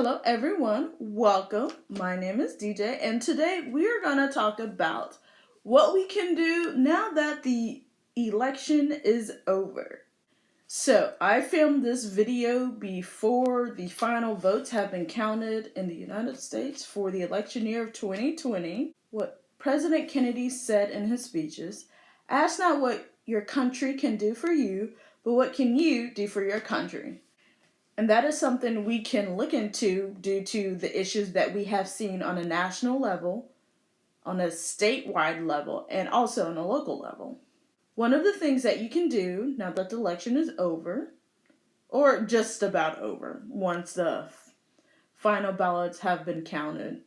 Hello everyone, welcome. My name is DJ and today we are going to talk about what we can do now that the election is over. So, I filmed this video before the final votes have been counted in the United States for the election year of 2020. What President Kennedy said in his speeches, ask not what your country can do for you, but what can you do for your country? And that is something we can look into due to the issues that we have seen on a national level, on a statewide level, and also on a local level. One of the things that you can do now that the election is over, or just about over, once the final ballots have been counted.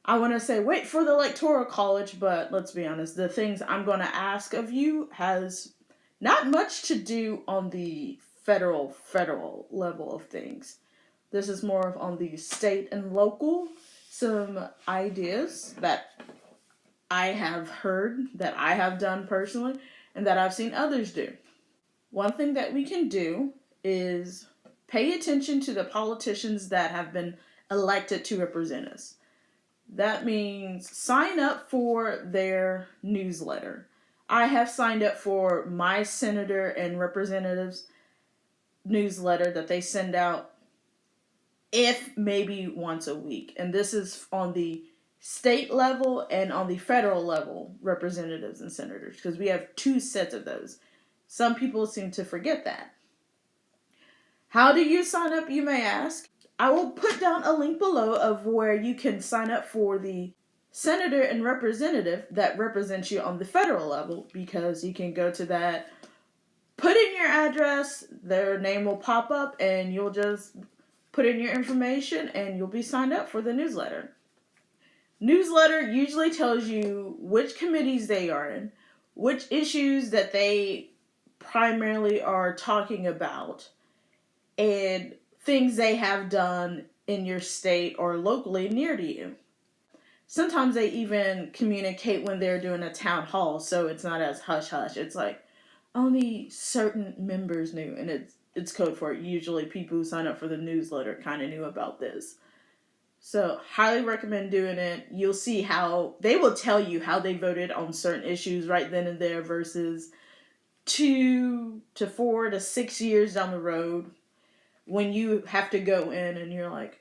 I want to say wait for the Electoral College, but let's be honest, the things I'm going to ask of you has not much to do on the federal level of things. This is more of on the state and local, some ideas that I have heard, that I have done personally, and that I've seen others do. One thing that we can do is pay attention to the politicians that have been elected to represent us. That means sign up for their newsletter. I have signed up for my senator and representatives newsletter that they send out if maybe once a week. And this is on the state level and on the federal level representatives and senators, because we have two sets of those. Some people seem to forget that. How do you sign up, you may ask? I will put down a link below of where you can sign up for the senator and representative that represents you on the federal level, because you can go to that, put in your address, their name will pop up, and you'll just put in your information and you'll be signed up for the newsletter. Newsletter usually tells you which committees they are in, which issues that they primarily are talking about, and things they have done in your state or locally near to you. Sometimes they even communicate when they're doing a town hall, so it's not as hush-hush. It's like, only certain members knew, and it's code for it. Usually people who sign up for the newsletter kind of knew about this. So, highly recommend doing it. You'll see how they will tell you how they voted on certain issues right then and there versus 2 to 4 to 6 years down the road when you have to go in and you're like,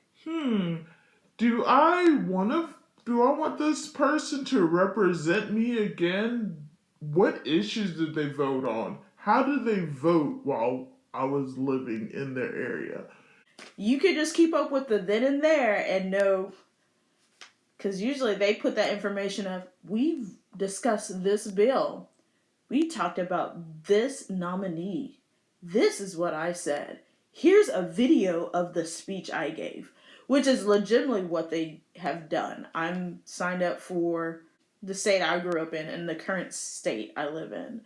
do I want this person to represent me again? What issues did they vote on? How did they vote while I was living in their area? You could just keep up with the then and there and know, because usually they put that information of, we've discussed this bill. We talked about this nominee. This is what I said. Here's a video of the speech I gave, which is legitimately what they have done. I'm signed up for the state I grew up in and the current state I live in.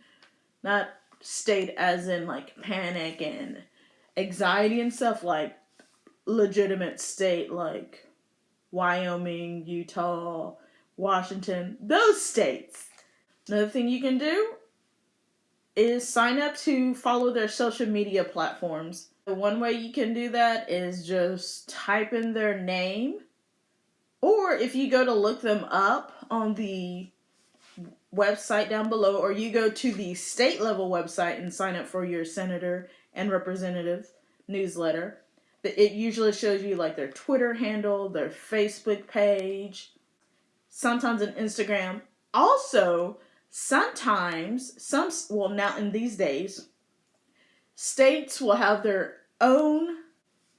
Not state as in like panic and anxiety and stuff, like legitimate state like Wyoming, Utah, Washington, those states. Another thing you can do is sign up to follow their social media platforms. The one way you can do that is just type in their name, or if you go to look them up on the website down below, or you go to the state level website and sign up for your senator and representative newsletter. It usually shows you like their Twitter handle, their Facebook page, sometimes an Instagram. Also, sometimes, now in these days, states will have their own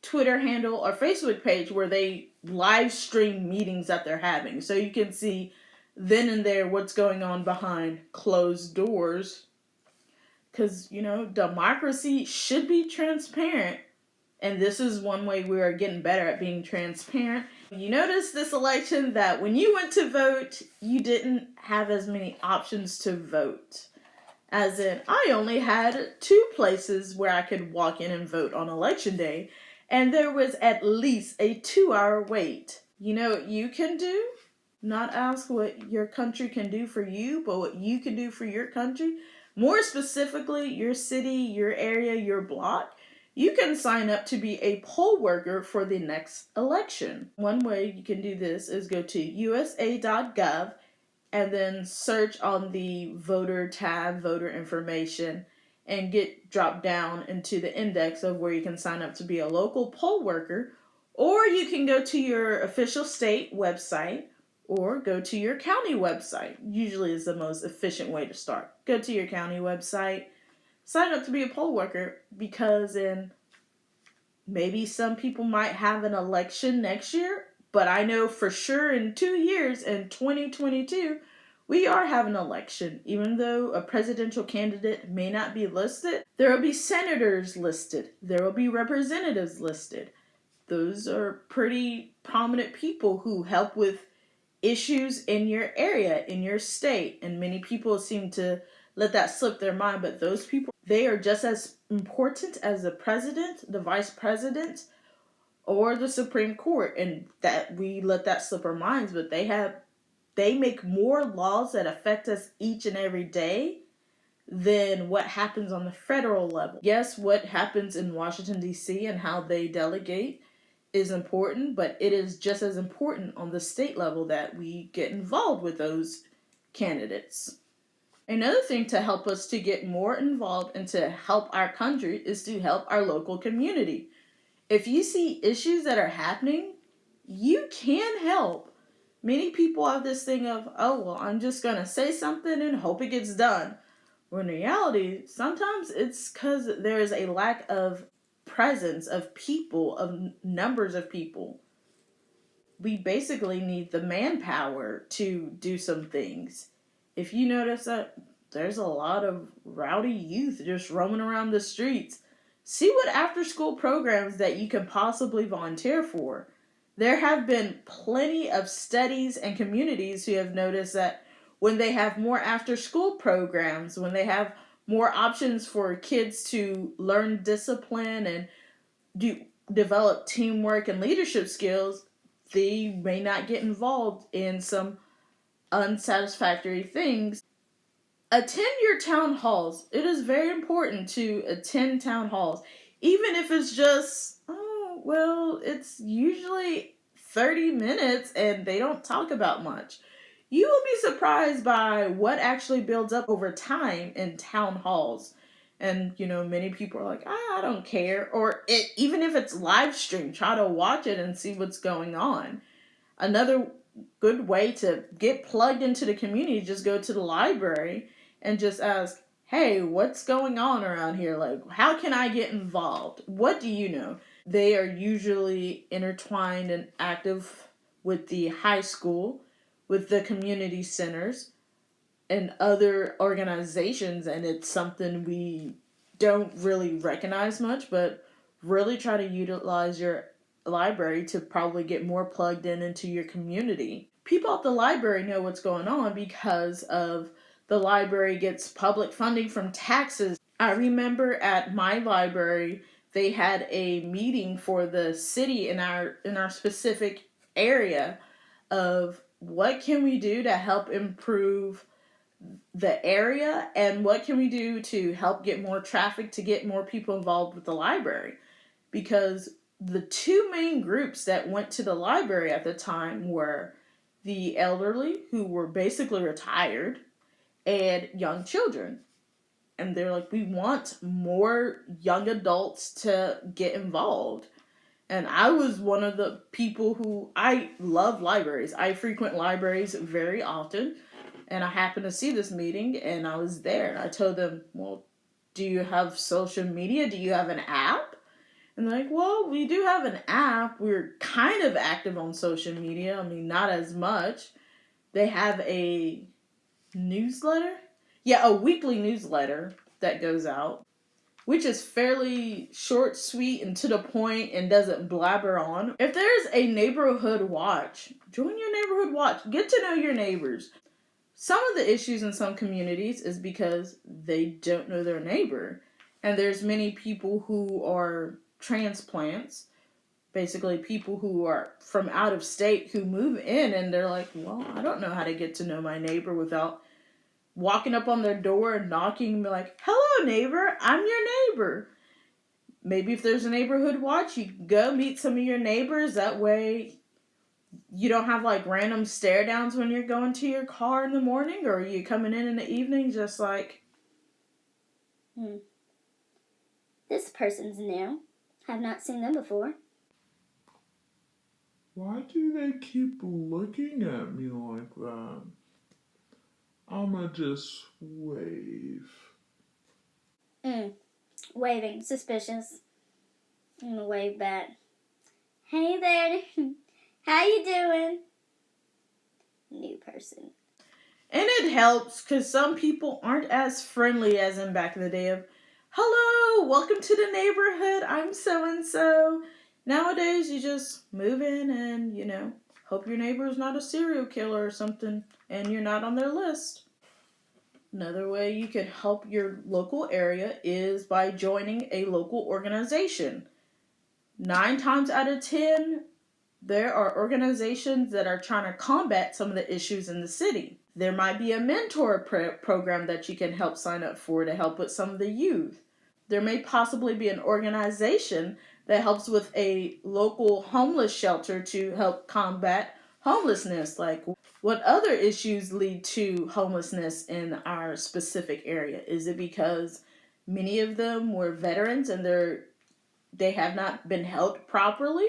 Twitter handle or Facebook page where they live stream meetings that they're having. So you can see then and there what's going on behind closed doors. Because, democracy should be transparent. And this is one way we are getting better at being transparent. You notice this election that when you went to vote, you didn't have as many options to vote. As in, I only had 2 places where I could walk in and vote on election day. And there was at least a 2-hour wait. You know what you can do? Not ask what your country can do for you, but what you can do for your country. More specifically, your city, your area, your block. you can sign up to be a poll worker for the next election. One way you can do this is go to usa.gov and then search on the voter tab, voter information, and get dropped down into the index of where you can sign up to be a local poll worker. Or you can go to your official state website or go to your county website. Usually is the most efficient way to start. Go to your county website, sign up to be a poll worker, because in maybe some people might have an election next year, but I know for sure in 2 years, in 2022, we are having an election. Even though a presidential candidate may not be listed, there will be senators listed, there will be representatives listed. Those are pretty prominent people who help with issues in your area, in your state, and many people seem to let that slip their mind, but those people, they are just as important as the president, the vice president, or the Supreme Court, and that we let that slip our minds, but they make more laws that affect us each and every day than what happens on the federal level. Yes, what happens in Washington D.C. and how they delegate is important, but it is just as important on the state level that we get involved with those candidates. Another thing to help us to get more involved and to help our country is to help our local community. If you see issues that are happening, you can help. Many people have this thing of, oh, well, I'm just going to say something and hope it gets done. When in reality, sometimes it's because there is a lack of presence of people, of numbers of people. We basically need the manpower to do some things. If you notice that there's a lot of rowdy youth just roaming around the streets, see what after school programs that you can possibly volunteer for. There have been plenty of studies and communities who have noticed that when they have more after school programs, when they have more options for kids to learn discipline and do develop teamwork and leadership skills, they may not get involved in some unsatisfactory things. Attend your town halls. It is very important to attend town halls. Even if it's just, oh, well, it's usually 30 minutes and they don't talk about much. You will be surprised by what actually builds up over time in town halls. And, many people are like, I don't care. Or even if it's live streamed, try to watch it and see what's going on. Another good way to get plugged into the community is just go to the library and just ask, hey, what's going on around here? Like, how can I get involved? What do you know? They are usually intertwined and active with the high school, with the community centers, and other organizations, and it's something we don't really recognize much, but really try to utilize your library to probably get more plugged in into your community. People at the library know what's going on because of the library gets public funding from taxes. I remember at my library they had a meeting for the city in our specific area of what can we do to help improve the area and what can we do to help get more traffic, to get more people involved with the library. Because the two main groups that went to the library at the time were the elderly, who were basically retired, and young children. And they're like, we want more young adults to get involved. And I was one of the people who, I love libraries. I frequent libraries very often. And I happened to see this meeting and I was there. I told them, well, do you have social media? Do you have an app? And they're like, well, we do have an app. We're kind of active on social media. I mean, not as much. They have a newsletter. Yeah, a weekly newsletter that goes out, which is fairly short, sweet, and to the point and doesn't blabber on. If there's a neighborhood watch, join your neighborhood watch. Get to know your neighbors. Some of the issues in some communities is because they don't know their neighbor. And there's many people who are transplants, basically people who are from out of state who move in and they're like, well, I don't know how to get to know my neighbor without walking up on their door and knocking and be like, hello neighbor, I'm your neighbor. maybe if there's a neighborhood watch, you go meet some of your neighbors. That way you don't have like random stare downs when you're going to your car in the morning, or you coming in the evening just like, This person's new. Have not seen them before. Why do they keep looking at me like that? I'ma just wave. Waving, suspicious. I'm gonna wave back. Hey there. How you doing? New person. and it helps because some people aren't as friendly as in back in the day of, hello, welcome to the neighborhood, I'm so and so. Nowadays you just move in and hope your neighbor is not a serial killer or something and you're not on their list. Another way you can help your local area is by joining a local organization. 9 times out of 10, there are organizations that are trying to combat some of the issues in the city. There might be a mentor program that you can help sign up for to help with some of the youth. There may possibly be an organization that helps with a local homeless shelter to help combat homelessness. Like, what other issues lead to homelessness in our specific area? Is it because many of them were veterans and they have not been helped properly?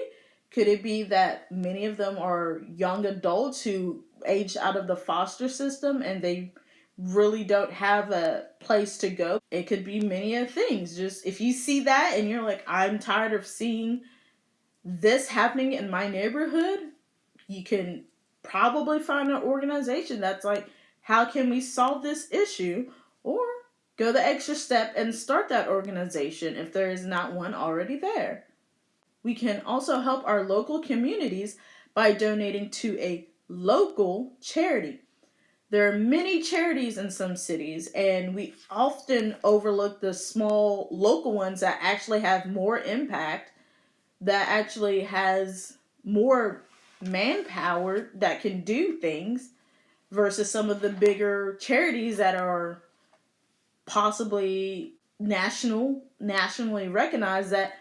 Could it be that many of them are young adults who aged out of the foster system and they really don't have a place to go? It could be many of things. Just if you see that and you're like, I'm tired of seeing this happening in my neighborhood, you can probably find an organization that's like, how can we solve this issue? Or go the extra step and start that organization if there is not one already there. We can also help our local communities by donating to a local charity. There are many charities in some cities, and we often overlook the small local ones that actually have more impact, that actually has more manpower that can do things versus some of the bigger charities that are possibly nationally recognized, that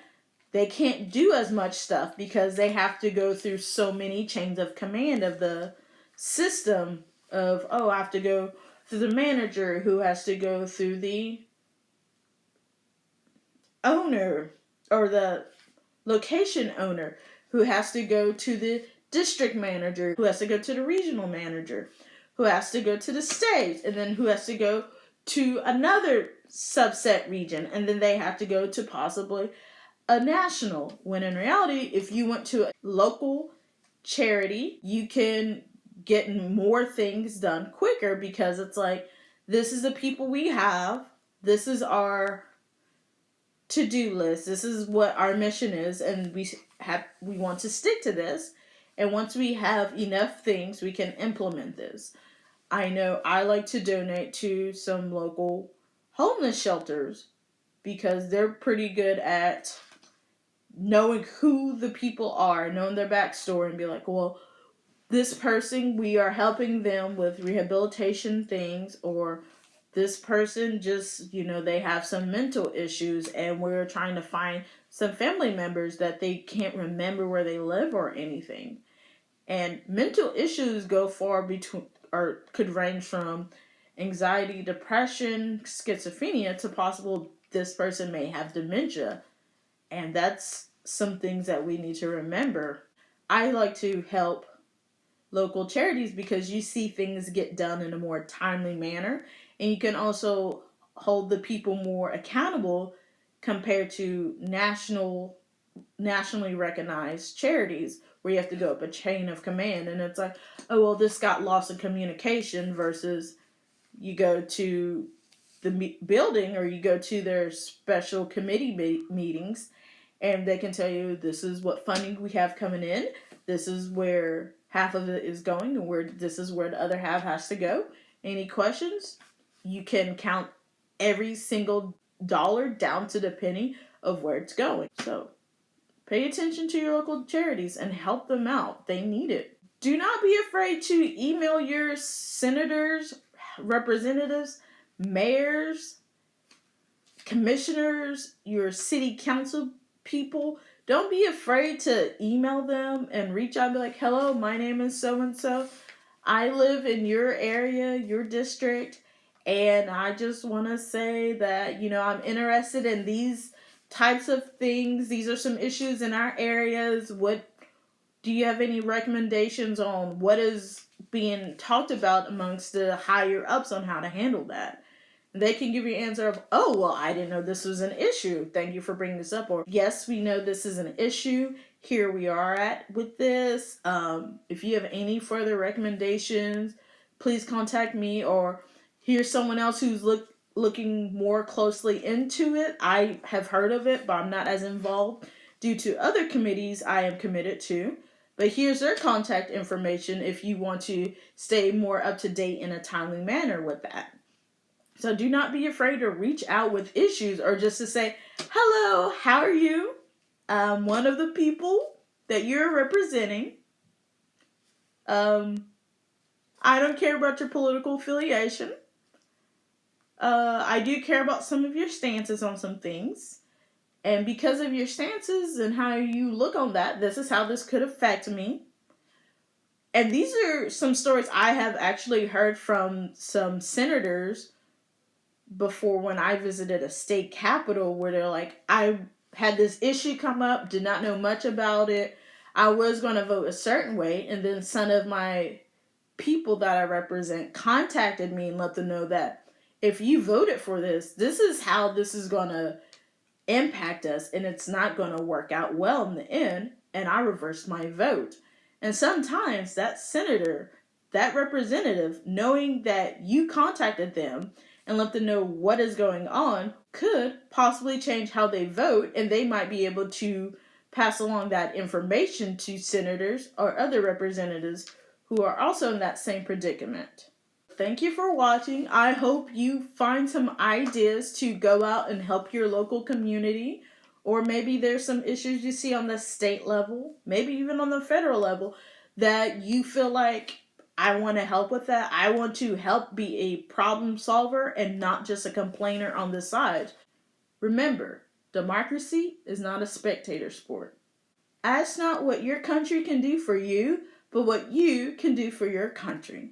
they can't do as much stuff because they have to go through so many chains of command of the system of, oh, I have to go through the manager who has to go through the owner or the location owner who has to go to the district manager who has to go to the regional manager who has to go to the state and then who has to go to another subset region and then they have to go to possibly a national, when in reality, if you went to a local charity, you can get more things done quicker because it's like, this is the people we have, this is our to-do list, this is what our mission is, and we want to stick to this. And once we have enough things, we can implement this. I know I like to donate to some local homeless shelters because they're pretty good at knowing who the people are, knowing their backstory, and be like, well, this person, we are helping them with rehabilitation things, or this person just, they have some mental issues, and we're trying to find some family members that they can't remember where they live or anything. And mental issues go far between, or could range from anxiety, depression, schizophrenia, to possible this person may have dementia. And that's some things that we need to remember. I like to help local charities because you see things get done in a more timely manner, and you can also hold the people more accountable compared to nationally recognized charities where you have to go up a chain of command, and it's like, oh well, this got lost in communication, versus you go to the building or you go to their special committee meetings and they can tell you, this is what funding we have coming in, this is where half of it is going, and this is where the other half has to go. Any questions? You can count every single dollar down to the penny of where it's going. So pay attention to your local charities and help them out. They need it. Do not be afraid to email your senators, representatives, mayors, commissioners, your city council people, don't be afraid to email them and reach out and be like, hello, my name is so and so. I live in your area, your district, and I just want to say that, I'm interested in these types of things. These are some issues in our areas. What do you have any recommendations on what is being talked about amongst the higher ups on how to handle that? They can give you an answer of, oh, well, I didn't know this was an issue. Thank you for bringing this up. Or, yes, we know this is an issue. Here we are at with this. If you have any further recommendations, please contact me. Or here's someone else who's looking more closely into it. I have heard of it, but I'm not as involved due to other committees I am committed to. But here's their contact information if you want to stay more up to date in a timely manner with that. So do not be afraid to reach out with issues or just to say, hello, how are you? I'm one of the people that you're representing. I don't care about your political affiliation. I do care about some of your stances on some things. And because of your stances and how you look on that, this is how this could affect me. And these are some stories I have actually heard from some senators before when I visited a state capital where they're like, I had this issue come up, did not know much about it. I was going to vote a certain way, and then some of my people that I represent contacted me and let them know that if you voted for this, this is how this is going to impact us, and it's not going to work out well in the end. And I reversed my vote. And sometimes that senator, that representative, knowing that you contacted them and let them know what is going on, could possibly change how they vote, and they might be able to pass along that information to senators or other representatives who are also in that same predicament. Thank you for watching. I hope you find some ideas to go out and help your local community. Or maybe there's some issues you see on the state level, maybe even on the federal level, that you feel like, I want to help with that. I want to help be a problem solver and not just a complainer on the side. Remember, democracy is not a spectator sport. Ask not what your country can do for you, but what you can do for your country.